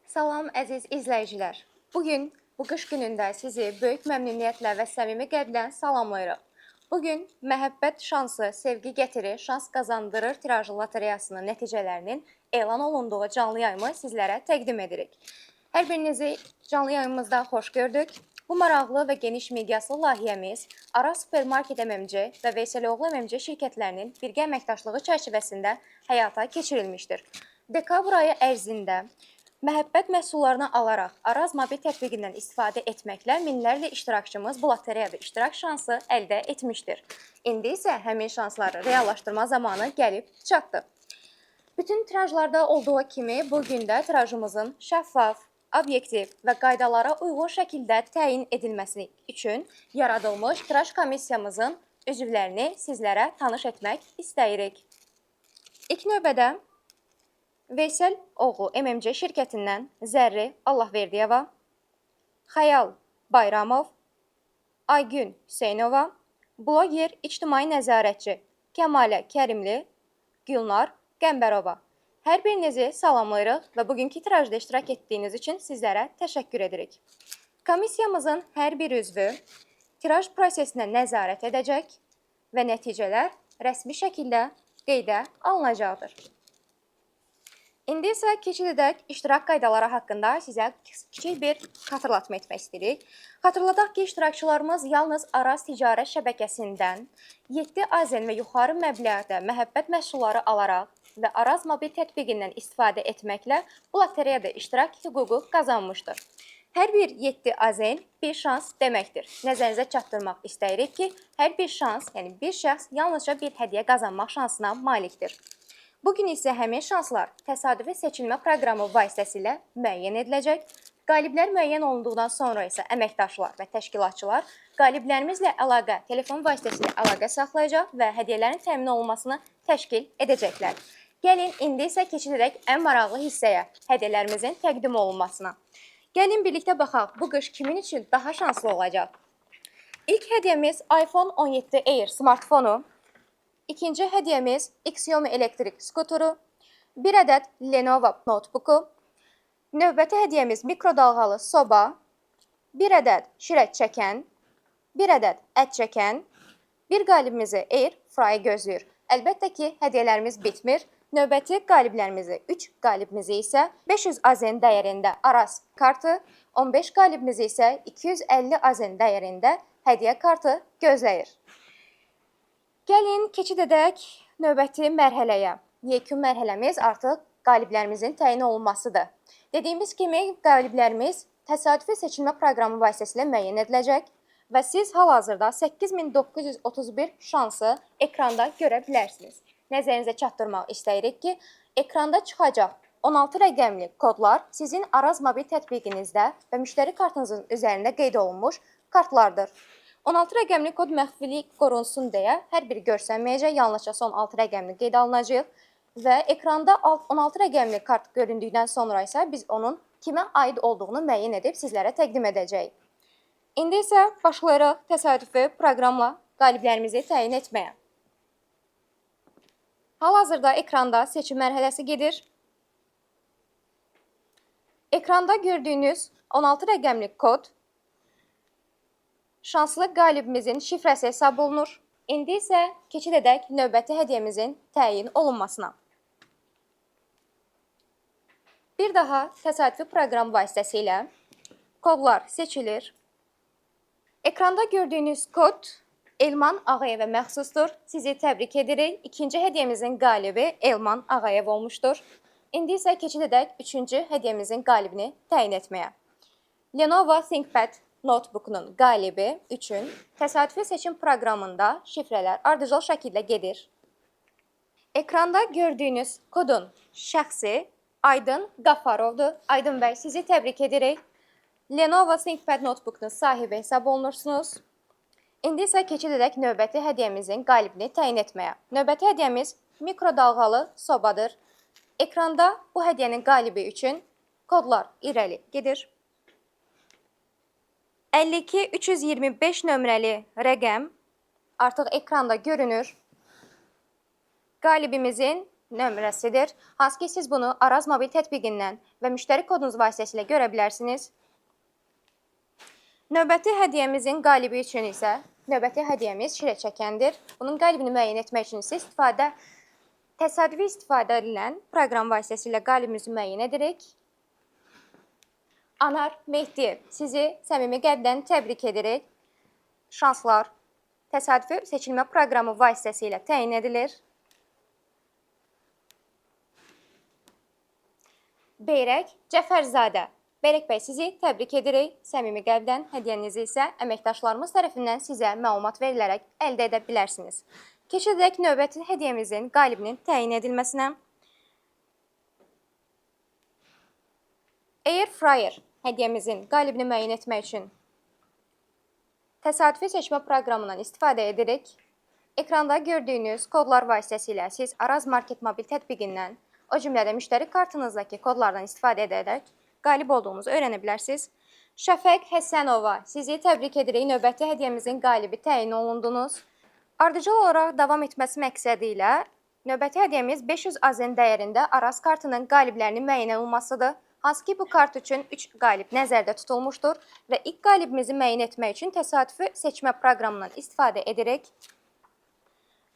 Salam əziz izləyicilər. Bugün bu qış günündə sizi böyük məmnuniyyətlə və səmimi qəlbdən salamlayırıq. Bugün Məhəbbət şansı, sevgi gətirir, şans qazandırır tirajlı lotereyasının nəticələrinin elan olunduğu canlı yayımı sizlərə təqdim edirik. Hər birinizi canlı yayımımızda xoş gördük. Bu maraqlı və geniş miqyaslı layihəmiz Araz Supermarket MMC və Veysəloğlu MMC şirkətlərinin birgə əməkdaşlığı çərçivəsində həyata keçirilmişdir. Dekabr ayı ərzində Məhəbbət məhsullarını alaraq Araz mobil tətbiqindən istifadə etməklə minlərlə iştirakçımız bu lotereyada iştirak şansı əldə etmişdir. İndi isə həmin şansları reallaşdırma zamanı gəlib çatdı. Bütün tirajlarda olduğu kimi bu gün də tirajımızın şəffaf, obyektiv və qaydalara uyğun şəkildə təyin edilməsi üçün yaradılmış tiraj komissiyamızın üzvlərini sizlərə tanış etmək istəyirik. İlk növbədə Veysel oğlu MMC şirkətindən Zərri Allahverdiyeva, Xəyal Bayramov, Aygün Hüseynova, bloger, ictimai nəzarətçi Kəmalə Kərimli, Gülnar Qəmbərova. Hər birinizi salamlayırıq və bugünkü tirajda iştirak etdiyiniz üçün sizlərə təşəkkür edirik. Komissiyamızın hər bir üzvü tiraj prosesinə nəzarət edəcək və nəticələr rəsmi şəkildə qeydə alınacaqdır. İndi isə keçid edək iştirak qaydaları haqqında sizə kiçik bir xatırlatma etmək istəyirik. Xatırladaq ki, iştirakçılarımız yalnız Araz ticarət şəbəkəsindən 7 AZN və yuxarı məbləğdə məhəbbət məhsulları alaraq və Araz mobil tətbiqindən istifadə etməklə bu lotereyada iştirak hüququ qazanmışdır. Hər bir 7 AZN bir şans deməkdir. Nəzərinizə çatdırmaq istəyirik ki, hər bir şans, yəni bir şəxs yalnızca bir hədiyyə qazanmaq şansına malikdir. Bugün isə həmin şanslar təsadüfi seçilmə proqramı vasitəsilə müəyyən ediləcək. Qaliblər müəyyən olunduqdan sonra isə əməkdaşlar və təşkilatçılar qaliblərimizlə əlaqə, telefon vasitəsilə əlaqə saxlayacaq və hədiyyələrin təmin olunmasını təşkil edəcəklər. Gəlin, indi isə keçid edək ən maraqlı hissəyə, hədiyyələrimizin təqdim olunmasına. Gəlin, birlikdə baxaq, bu qış kimin üçün daha şanslı olacaq? İlk hədiyyəmiz iPhone 17 Air smartfonu. İkinci hədiyyəmiz Xiaomi elektrik skuturu, bir ədəd Lenovo notebooku, növbəti hədiyyəmiz mikrodalğalı soba, bir ədəd şirət çəkən, bir ədəd ət çəkən, bir qalibimizi Air Fry gözləyir. Əlbəttə ki, hədiyyələrimiz bitmir. Növbəti qaliblərimizi, 3 qalibimizi isə 500 AZN dəyərində Araz kartı, 15 qalibimizi isə 250 AZN dəyərində hədiyyə kartı gözləyir. Gəlin, keçid edək növbəti mərhələyə. Yekun mərhələmiz artıq qaliblərimizin təyin olunmasıdır. Dediyimiz kimi, qaliblərimiz təsadüfi seçilmə proqramı vasitəsilə müəyyən ediləcək və siz hal-hazırda 8931 şansı ekranda görə bilərsiniz. Nəzərinizə çatdırmaq istəyirik ki, ekranda çıxacaq 16 rəqəmli kodlar sizin Araz mobil tətbiqinizdə və müştəri kartınızın üzərində qeyd olunmuş kartlardır. 16 rəqəmli kod məxfilik qorunsun deyə hər biri görsənməyəcək, yalnızca son 6 rəqəmli qeyd alınacaq və ekranda 16 rəqəmli kart göründükdən sonra isə biz onun kimə aid olduğunu müəyyən edib sizlərə təqdim edəcəyik. İndi isə başlayırıq təsadüfi proqramla qaliblərimizi təyin etməyə. Hal-hazırda ekranda seçim mərhələsi gedir. Ekranda gördüyünüz 16 rəqəmli kod şanslı qalibimizin şifrəsi hesab olunur. İndi isə keçid edək növbəti hədiyyəmizin təyin olunmasına. Bir daha təsadüfi proqram vasitəsilə kodlar seçilir. Ekranda gördüyünüz kod Elman Ağayevə məxsusdur. Sizi təbrik edirik. İkinci hədiyyəmizin qalibi Elman Ağayev olmuşdur. İndi isə keçid edək üçüncü hədiyyəmizin qalibini təyin etməyə. Lenovo ThinkPad notebookunun qalibi üçün təsadüfi seçim proqramında şifrələr ardıcıl şəkildə gedir. Ekranda gördüyünüz kodun şəxsi Aydın Qafarovdur. Aydın bəy, sizi təbrik edirik. Lenovo ThinkPad notebookunun sahibi hesab olunursunuz. İndi isə keçid edək növbəti hədiyyəmizin qalibini təyin etməyə. Növbəti hədiyyəmiz mikrodalğalı sobadır. Ekranda bu hədiyyənin qalibi üçün kodlar irəli gedir. 52325 nömrəli rəqəm artıq ekranda görünür. Qalibimizin nömrəsidir. Hansı ki, siz bunu Araz mobil tətbiqindən və müştəri kodunuz vasitəsilə görə bilərsiniz. Növbəti hədiyyəmizin qalibi üçün isə növbəti hədiyyəmiz şirə çəkəndir. Bunun qalibini müəyyən etmək üçün isə təsadüfi istifadə edilən proqram vasitəsilə qalibimizi müəyyən edirik. Anar Mehdiyev, sizi səmimi qəlbdən təbrik edirik. Şanslar təsadüfi seçilmə proqramı vasitəsilə təyin edilir. Beyrək Cəfərzadə. Beyrək bəy, sizi təbrik edirik. Səmimi qəlbdən hədiyyənizi isə əməkdaşlarımız tərəfindən sizə məlumat verilərək əldə edə bilərsiniz. Keçədək növbəti hədiyyəmizin qalibinin təyin edilməsinə. Air Fryer hədiyyəmizin qalibini müəyyən etmək üçün təsadüfi seçmə proqramından istifadə edirik. Ekranda gördüyünüz kodlar vasitəsilə siz Araz Market mobil tətbiqindən, o cümlədə müştəri kartınızdakı kodlardan istifadə edərək qalib olduğumuzu öyrənə bilərsiniz. Şəfəq Həsənova, sizi təbrik edirik. Növbəti hədiyyəmizin qalibi təyin olundunuz. Ardıcıl olaraq davam etməsi məqsədi ilə növbəti hədiyyəmiz 500 AZN dəyərində Araz kartının qaliblərinin müəyyən olunmasıdır. Hansı ki, bu kart üçün 3 qalib nəzərdə tutulmuşdur və ilk qalibimizi müəyyən etmək üçün təsadüfi seçmə proqramından istifadə edirik.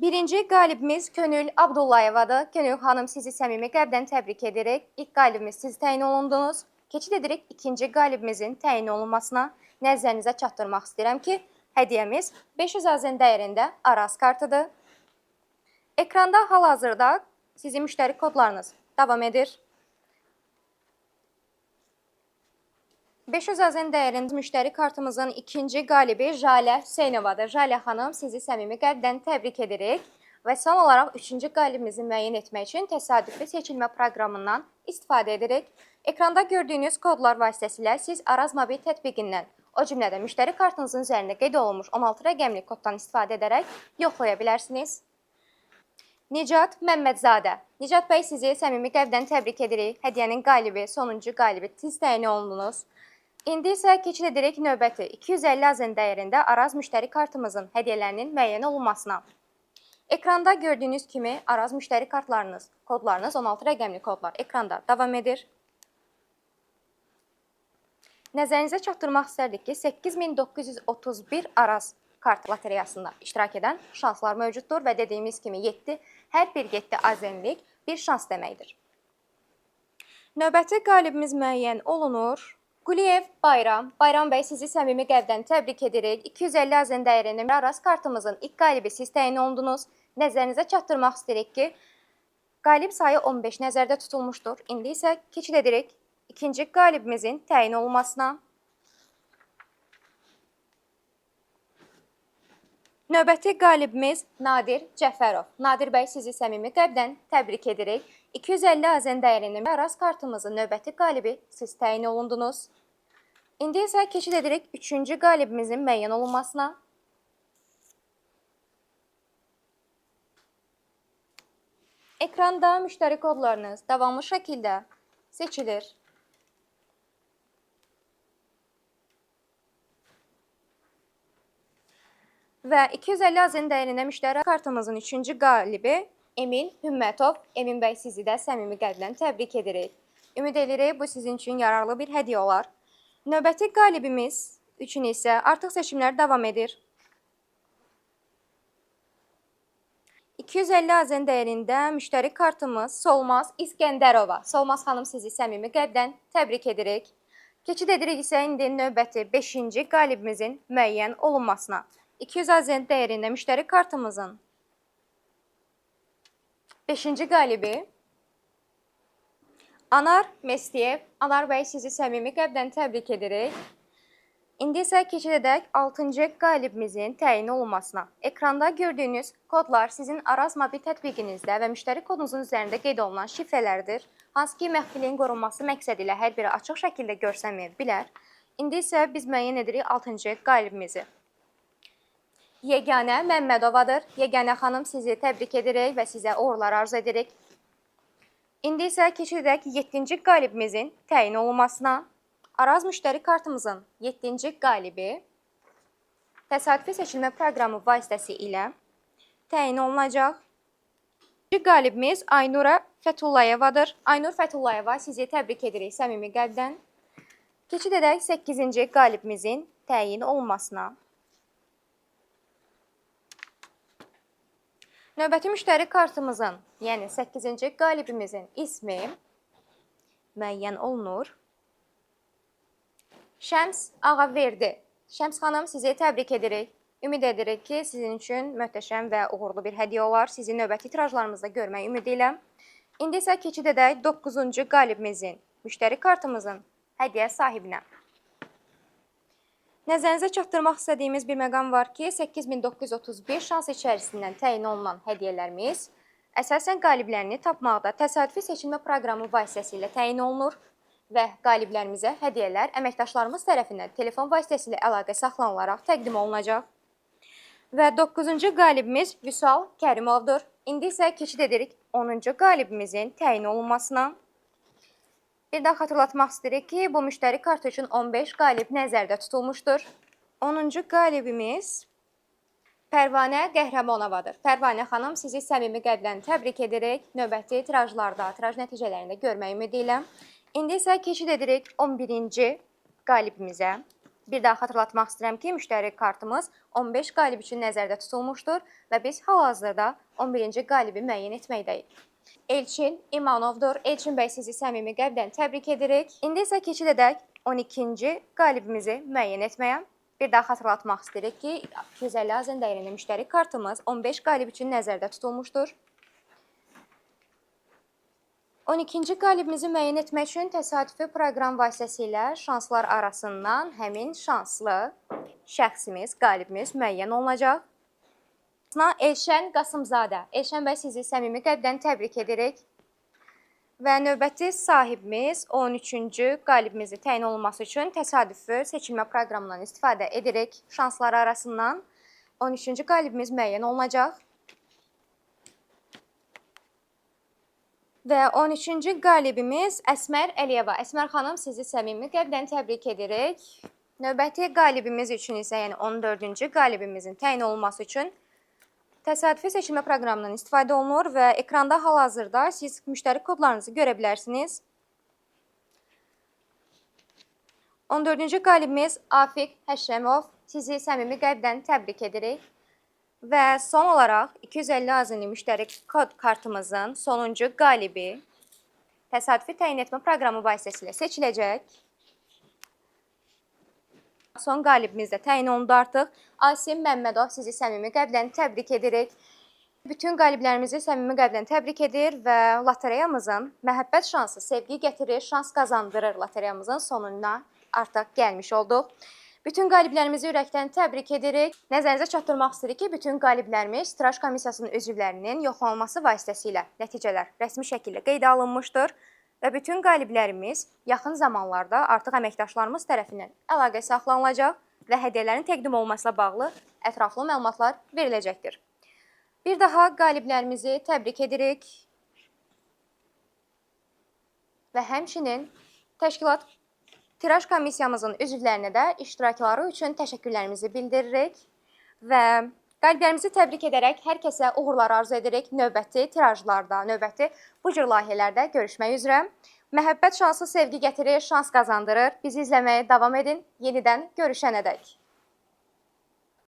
Birinci qalibimiz Könül Abdullayevadır. Könül xanım, sizi səmimi qəlbdən təbrik edirik. İlk qalibimiz siz təyin olundunuz. Keçid edirik ikinci qalibimizin təyin olunmasına. Nəzərinizə çatdırmaq istəyirəm ki, hədiyyəmiz 500 AZN dəyərində Araz kartıdır. Ekranda hal-hazırda sizin müştəri kodlarınız davam edir. 500 AZN dəyərində müştəri kartımızın ikinci qalibi Jalə Hüseynovadır. Jalə xanım, sizi səmimi qəlbdən təbrik edirik. Və son olaraq üçüncü qalibimizi müəyyən etmək üçün təsadüfi seçilmə proqramından istifadə edirik. Ekranda gördüyünüz kodlar vasitəsilə siz Araz mobil tətbiqindən, o cümlədə müştəri kartınızın üzərində qeyd olunmuş 16 rəqəmli koddan istifadə edərək yoxlaya bilərsiniz. Nicat Məmmədzadə. Nicat bəy, sizi səmimi qəlbdən təbrik edirik. Hədiyyənin qalibi, sonuncu qalibi siz təyin olundunuz. İndi isə keçid edirik növbəti 250 AZN dəyərində Araz müştəri kartımızın hədiyyələrinin müəyyən olunmasına. Ekranda gördüyünüz kimi Araz müştəri kartlarınız, kodlarınız 16 rəqəmli kodlar ekranda davam edir. Nəzərinizə çatdırmaq istərdik ki, 8931 Araz kart lotereyasında iştirak edən şanslar mövcuddur və dediyimiz kimi hər bir 7 AZN-lik bir şans deməkdir. Növbəti qalibimiz müəyyən olunur. Quliyev Bayram. Bayram bəy, sizi səmimi qəlbdən təbrik edirik. 250 AZN dəyərində Araz kartımızın ilk qalibi siz təyin olundunuz. Nəzərinizə çatdırmaq istəyirik ki, qalib sayı 15 nəzərdə tutulmuşdur. İndi isə keçid edirik ikinci qalibimizin təyin olunmasına. Növbəti qalibimiz Nadir Cəfərov. Nadir bəy, sizi səmimi qəlbdən təbrik edirik. 250 AZN dəyərində Araz kartımızın növbəti qalibi siz təyin olundunuz. İndi isə keçid edirik üçüncü qalibimizin müəyyən olunmasına. Ekranda müştəri kodlarınız davamlı şəkildə seçilir. Və 250 AZN dəyərində müştəri kartımızın üçüncü qalibi Emin Hümmətov. Emin bəy, sizi də səmimi qəlbdən təbrik edirik. Ümid edirik, bu sizin üçün yararlı bir hədiyyə olar. Növbəti qalibimiz üçün isə artıq seçimlər davam edir. 250 AZN dəyərində müştəri kartımız Solmaz İskəndərova. Solmaz xanım, sizi səmimi qəlbdən təbrik edirik. Keçid edirik isə indi növbəti 5-ci qalibimizin müəyyən olunmasına. 200 AZN dəyərində müştəri kartımızın 5-ci qalibi Anar Mestiyev. Anar bəy, sizi səmimi qəlbdən təbrik edirik. İndi isə keçid edək 6-cı qalibimizin təyin olunmasına. Ekranda gördüyünüz kodlar sizin Araz mobil tətbiqinizdə və müştəri kodunuzun üzərində qeyd olunan şifrələrdir. Hansı ki, məxfiliyin qorunması məqsədi ilə hər biri açıq şəkildə görsənməyə bilər. İndi isə biz müəyyən edirik 6-cı qalibimizi. Yeganə Məmmədovadır. Yeganə xanım, sizi təbrik edirik və sizə uğurlar arzu edirik. İndi isə keçid edək 7-ci qalibimizin təyin olunmasına. Araz müştəri kartımızın 7-ci qalibi təsadüfi seçilmə proqramı vasitəsi ilə təyin olunacaq. Qalibimiz Aynura Fəthullayevadır. Aynur Fətullayeva, sizi təbrik edirik səmimi qəlbdən. Keçid edək 8-ci qalibimizin təyin olunmasına. Növbəti müştəri kartımızın, yəni 8-ci qalibimizin ismi müəyyən olunur. Şəms Ağaverdi. Şəms xanım, sizi təbrik edirik. Ümid edirik ki, sizin üçün möhtəşəm və uğurlu bir hədiyyə olar. Sizi növbəti tirajlarımızda görmək ümidi ilə. İndi isə keçid edək 9-cu qalibimizin, müştəri kartımızın hədiyyə sahibinə. Nəzərinizə çatdırmaq istədiyimiz bir məqam var ki, 8931 şans içərisindən təyin olunan hədiyyələrimiz əsasən qaliblərini tapmaqda təsadüfi seçilmə proqramı vasitəsilə təyin olunur və qaliblərimizə hədiyyələr əməkdaşlarımız tərəfindən telefon vasitəsilə əlaqə saxlanılaraq təqdim olunacaq. Və 9-cu qalibimiz Vüsal Kərimovdur. İndi isə keçid edirik 10-cu qalibimizin təyin olunmasına. Bir daha xatırlatmaq istəyirik ki, bu müştəri kartı üçün 15 qalib nəzərdə tutulmuşdur. 10-cu qalibimiz Pərvanə Qəhrəmonovadır. Pərvanə xanım, sizi səmimi qəlbdən təbrik edirik. Növbəti tirajlarda, tiraj nəticələrində görmək ümidi ilə. İndi isə keçid edirik 11-ci qalibimizə. Bir daha xatırlatmaq istəyirəm ki, müştəri kartımız 15 qalib üçün nəzərdə tutulmuşdur və biz hal-hazırda 11-ci qalibi müəyyən etməkdəyik. Elçin İmanovdur. Elçin bəy, sizi səmimi qəlbdən təbrik edirik. İndi isə keçid edək 12-ci qalibimizi müəyyən etməyə. Bir daha xatırlatmaq istəyirik ki, 250 AZN dəyərində müştəri kartımız 15 qalib üçün nəzərdə tutulmuşdur. 12-ci qalibimizi müəyyən etmək üçün təsadüfi proqram vasitəsilə şanslar arasından həmin şanslı şəxsimiz, qalibimiz müəyyən olunacaq. Elşən Qasımzadə. Elşən bəy, sizi səmimi qəlbdən təbrik edirik. Və növbəti sahibimiz 13-cü qalibimizi təyin olunması üçün təsadüfi seçilmə proqramından istifadə edirik. Şanslar arasından 13-cü qalibimiz müəyyən olunacaq. Və 13-cü qalibimiz Əsmər Əliyeva. Əsmər xanım, sizi səmimi qəlbdən təbrik edirik. Növbəti qalibimiz üçün isə, yəni 14-cü qalibimizin təyin olunması üçün təsadüfi seçilmə proqramından istifadə olunur və ekranda hal-hazırda siz müştəri kodlarınızı görə bilərsiniz. 14-cü qalibimiz Afiq Həşrəmov. Sizi səmimi qəlbdən təbrik edirik. Və son olaraq 250 AZN müştəri kod kartımızın sonuncu qalibi təsadüfi təyin etmə proqramı vasitəsilə seçiləcək. Son qalibimiz də təyin olundu artıq. Asim Məmmədov, sizi səmimi qəlbdən təbrik edirik. Bütün qaliblərimizi səmimi qəlbdən təbrik edir və lotereyamızın Məhəbbət şansı sevgi gətirir, şans qazandırır lotereyamızın sonuna artıq gəlmiş olduq. Bütün qaliblərimizi ürəkdən təbrik edirik. Nəzərinizə çatdırmaq istəyirik ki, bütün qaliblərimiz tiraj komissiyasının üzvlərinin yoxlanılması vasitəsilə nəticələr rəsmi şəkildə qeydə alınmışdır və bütün qaliblərimiz yaxın zamanlarda artıq əməkdaşlarımız tərəfindən əlaqə saxlanılacaq və hədiyyələrin təqdim olunmasına bağlı ətraflı məlumatlar veriləcəkdir. Bir daha qaliblərimizi təbrik edirik və həmçinin təşkilat tiraj komissiyamızın üzvlərinə də iştirakları üçün təşəkkürlərimizi bildiririk və qaliblərimizi təbrik edərək hər kəsə uğurlar arzu edirik. Növbəti tirajlarda, növbəti bu cür layihələrdə görüşmək üzrə. Məhəbbət şansı sevgi gətirir, şans qazandırır. Bizi izləməyə davam edin. Yenidən görüşənədək.